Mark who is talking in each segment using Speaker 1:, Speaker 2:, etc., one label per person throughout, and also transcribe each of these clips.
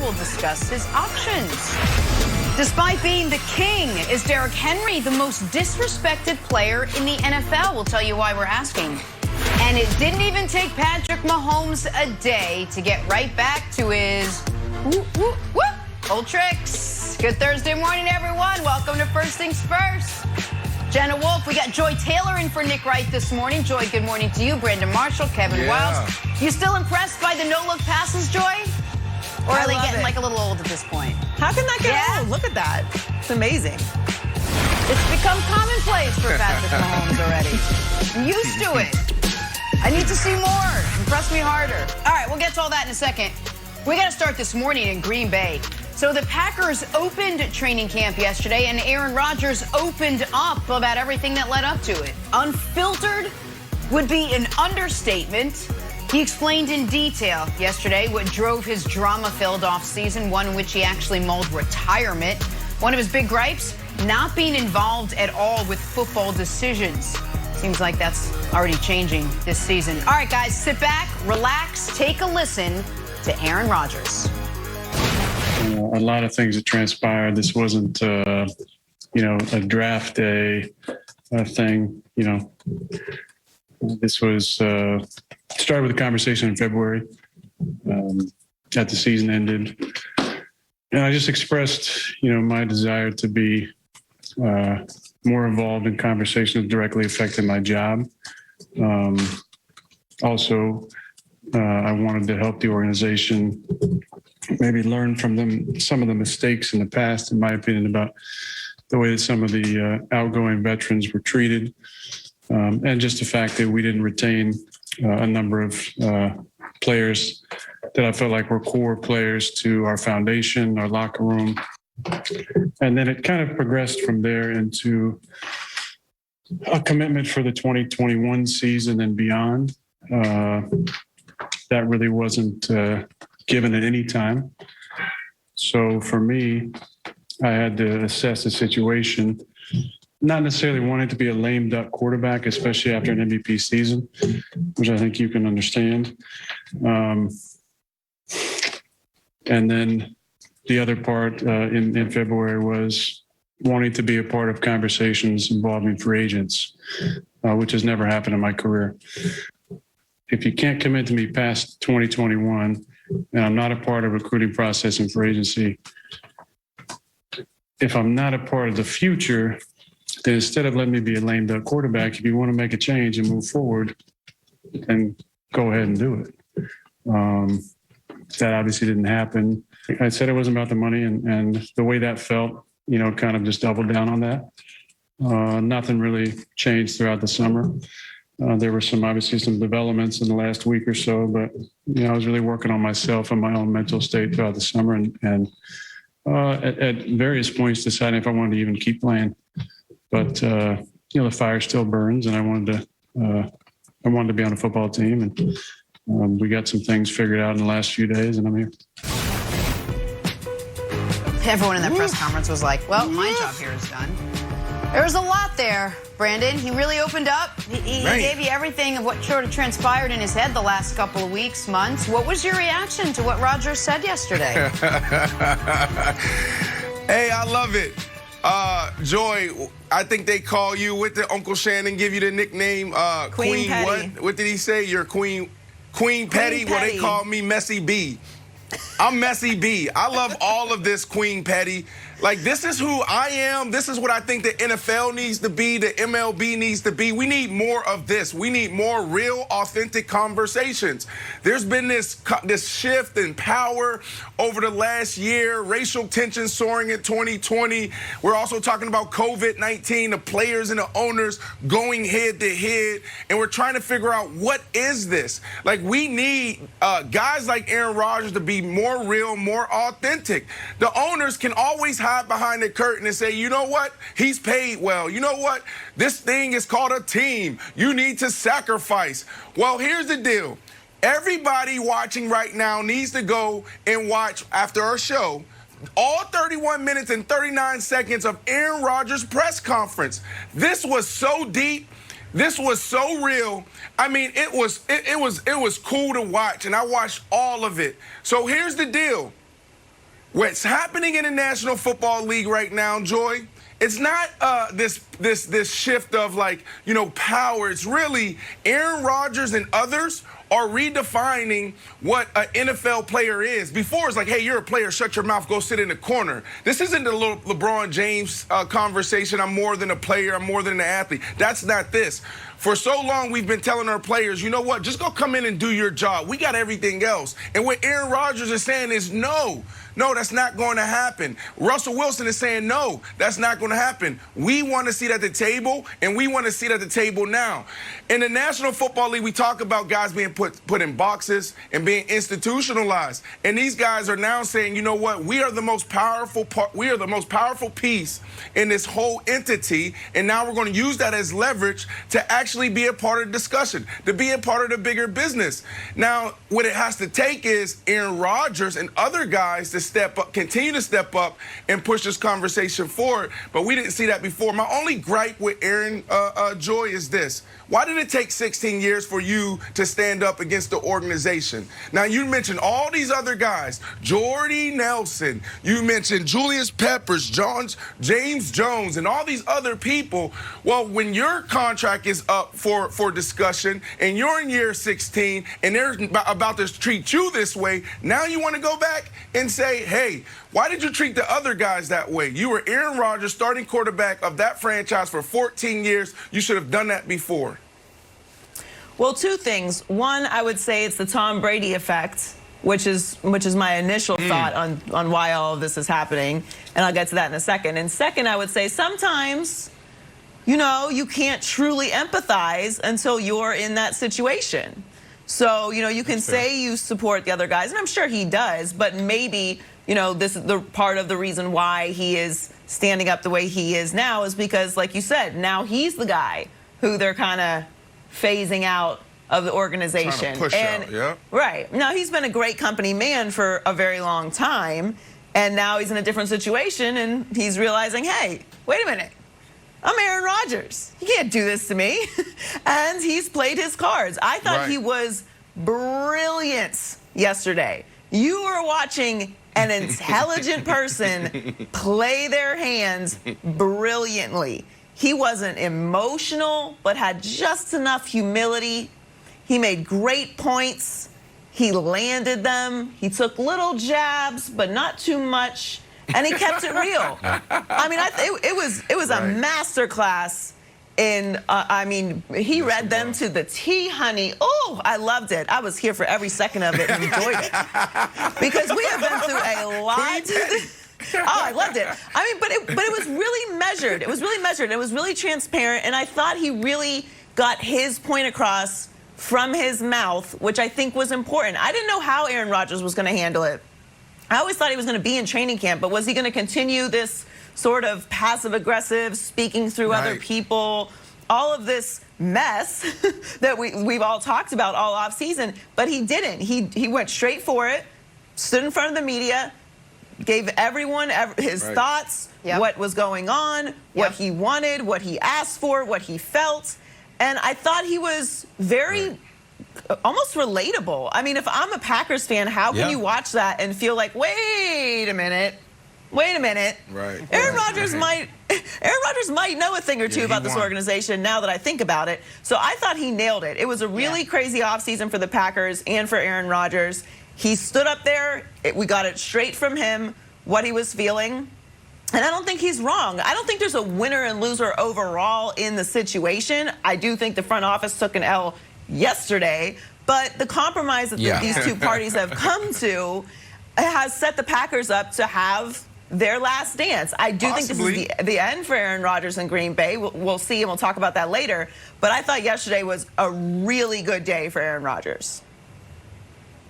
Speaker 1: we'll discuss his options. Despite being the king, is Derrick Henry the most disrespected player in the NFL? We'll tell you why we're asking. And it didn't even take Patrick Mahomes a day to get right back to his old tricks. Good Thursday morning, everyone. Welcome to First Things First. Jenna Wolf, we got Joy Taylor in for Nick Wright this morning. Joy, good morning to you. Brandon Marshall, Kevin Wiles. You still impressed by the no-look passes, Joy? Or are they getting like a little old at this point?
Speaker 2: How can that get old? Look at that. It's amazing.
Speaker 1: It's become commonplace for Patrick Mahomes already. I'm used to it. I need to see more. Impress me harder. All right, we'll get to all that in a second. We got to start this morning in Green Bay. So the Packers opened training camp yesterday, and Aaron Rodgers opened up about everything that led up to it. Unfiltered would be an understatement. He explained in detail yesterday what drove his drama-filled offseason, one in which he actually mulled retirement. One of his big gripes, not being involved at all with football decisions. Seems like that's already changing this season. All right, guys, sit back, relax, take a listen to Aaron Rodgers.
Speaker 3: A lot of things that transpired. This wasn't, a draft day thing. This was started with a conversation in February at the season ended. And I just expressed, my desire to be more involved in conversations directly affecting my job. Also, I wanted to help the organization maybe learn from them some of the mistakes in the past, in my opinion, about the way that some of the outgoing veterans were treated, and just the fact that we didn't retain a number of players that I felt like were core players to our foundation, our locker room. And then it kind of progressed from there into a commitment for the 2021 season and beyond. That really wasn't given at any time. So for me, I had to assess the situation, not necessarily wanting to be a lame duck quarterback, especially after an MVP season, which I think you can understand. And then the other part in February was wanting to be a part of conversations involving free agents, which has never happened in my career. If you can't commit to me past 2021, and I'm not a part of recruiting process and free agency, if I'm not a part of the future, then instead of letting me be a lame duck quarterback, if you want to make a change and move forward, then go ahead and do it. That obviously didn't happen. I said it wasn't about the money, and the way that felt, kind of just doubled down on that. Nothing really changed throughout the summer. There were obviously some developments in the last week or so, but I was really working on myself and my own mental state throughout the summer, and at various points deciding if I wanted to even keep playing. But the fire still burns, and I wanted to be on a football team, and we got some things figured out in the last few days, and I'm here.
Speaker 1: Everyone in that press conference was like, well, my job here is done. There was a lot there, Brandon. He really opened up. He gave you everything of what sort of transpired in his head the last couple of weeks, months. What was your reaction to what Rodgers said yesterday?
Speaker 4: Hey, I love it. Joy, I think they call you, what did Uncle Shannon give you the nickname?
Speaker 2: Queen Petty.
Speaker 4: What did he say? You're Queen Petty? Well, they call me Messy B. I'm Messy B. I love all of this, Queen Petty. Like, this is who I am. This is what I think the NFL needs to be, the MLB needs to be. We need more of this. We need more real, authentic conversations. There's been this shift in power over the last year, racial tension soaring in 2020. We're also talking about COVID-19, the players and the owners going head to head, and we're trying to figure out what is this? Like, we need guys like Aaron Rodgers to be more real, more authentic. The owners can always hide behind the curtain and say, you know what? He's paid well. You know what? This thing is called a team. You need to sacrifice. Well, here's the deal. Everybody watching right now needs to go and watch, after our show, all 31 minutes and 39 seconds of Aaron Rodgers' press conference. This was so deep. This was so real. I mean, it was cool to watch, and I watched all of it. So here's the deal. what's happening in the National Football League right now, Joy, it's not this shift of power. It's really Aaron Rodgers and others are redefining what an NFL player is. Before, it's like, hey, you're a player, shut your mouth, go sit in the corner. This isn't the LeBron James conversation. I'm more than a player. I'm more than an athlete. That's not this. For so long, we've been telling our players, you know what, just go come in and do your job. We got everything else. And what Aaron Rodgers is saying is no, that's not going to happen. Russell Wilson is saying, no, that's not going to happen. We want a seat at the table, and we want a seat at the table now. In the National Football League, we talk about guys being put in boxes and being institutionalized. And these guys are now saying, you know what, we are the most powerful piece in this whole entity, and now we're going to use that as leverage to actually be a part of the discussion, to be a part of the bigger business. Now, what it has to take is Aaron Rodgers and other guys to step up, continue to step up and push this conversation forward. But we didn't see that before. My only gripe with Aaron Joy is this. Why did it take 16 years for you to stand up against the organization? Now, you mentioned all these other guys, Jordy Nelson, you mentioned Julius Peppers, James Jones, and all these other people. Well, when your contract is up for discussion and you're in year 16 and they're about to treat you this way, now you want to go back and say, hey, why did you treat the other guys that way? You were Aaron Rodgers, starting quarterback of that franchise for 14 years. You should have done that before.
Speaker 2: Well, two things. One, I would say it's the Tom Brady effect, which is my initial thought on why all of this is happening, and I'll get to that in a second. And second, I would say sometimes, you can't truly empathize until you're in that situation. So, you can say you support the other guys, and I'm sure he does, but maybe, this is the part of the reason why he is standing up the way he is now is because, like you said, now he's the guy who they're kind of phasing out of the organization.
Speaker 4: Trying to push out, yeah.
Speaker 2: Right. Now, he's been a great company man for a very long time, and now he's in a different situation, and he's realizing, hey, wait a minute. I'm Aaron Rodgers. You can't do this to me. And he's played his cards. I thought he was brilliant yesterday. You were watching an intelligent person play their hands brilliantly. He wasn't emotional, but had just enough humility. He made great points. He landed them. He took little jabs, but not too much. And he kept it real. I mean, it was a masterclass in, he read them to the T, honey. Oh, I loved it. I was here for every second of it and enjoyed it. Because we have been through a lot. Oh, I loved it. But it was really measured. It was really measured. It was really transparent. And I thought he really got his point across from his mouth, which I think was important. I didn't know how Aaron Rodgers was going to handle it. I always thought he was going to be in training camp, but was he going to continue this sort of passive-aggressive, speaking through other people, all of this mess that we've all talked about all offseason? But he didn't. He went straight for it, stood in front of the media, gave everyone his thoughts, what was going on, what he wanted, what he asked for, what he felt. And I thought he was very almost relatable. I mean, if I'm a Packers fan, how can you watch that and feel like, wait a minute.
Speaker 4: Right.
Speaker 2: Aaron Rodgers might know a thing or two about this organization now that I think about it. So I thought he nailed it. It was a really crazy offseason for the Packers and for Aaron Rodgers. He stood up there. We got it straight from him, what he was feeling. And I don't think he's wrong. I don't think there's a winner and loser overall in the situation. I do think the front office took an L yesterday, but the compromise that these two parties have come to has set the Packers up to have their last dance. I do think this is the end for Aaron Rodgers in Green Bay. We'll see, and we'll talk about that later. But I thought yesterday was a really good day for Aaron Rodgers.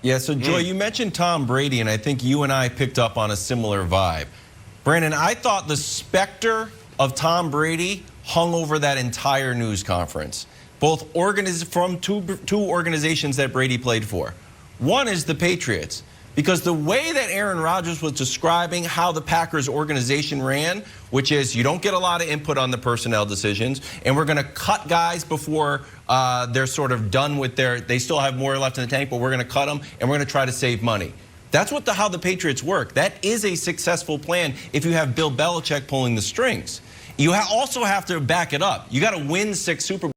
Speaker 5: Yeah, so Joy, you mentioned Tom Brady, and I think you and I picked up on a similar vibe. Brandon, I thought the specter of Tom Brady hung over that entire news conference, both from two organizations that Brady played for. One is the Patriots, because the way that Aaron Rodgers was describing how the Packers organization ran, which is you don't get a lot of input on the personnel decisions, and we're going to cut guys before they're sort of done with they still have more left in the tank, but we're going to cut them, and we're going to try to save money. That's how the Patriots work. That is a successful plan if you have Bill Belichick pulling the strings. You also have to back it up. You got to win 6 Super Bowls.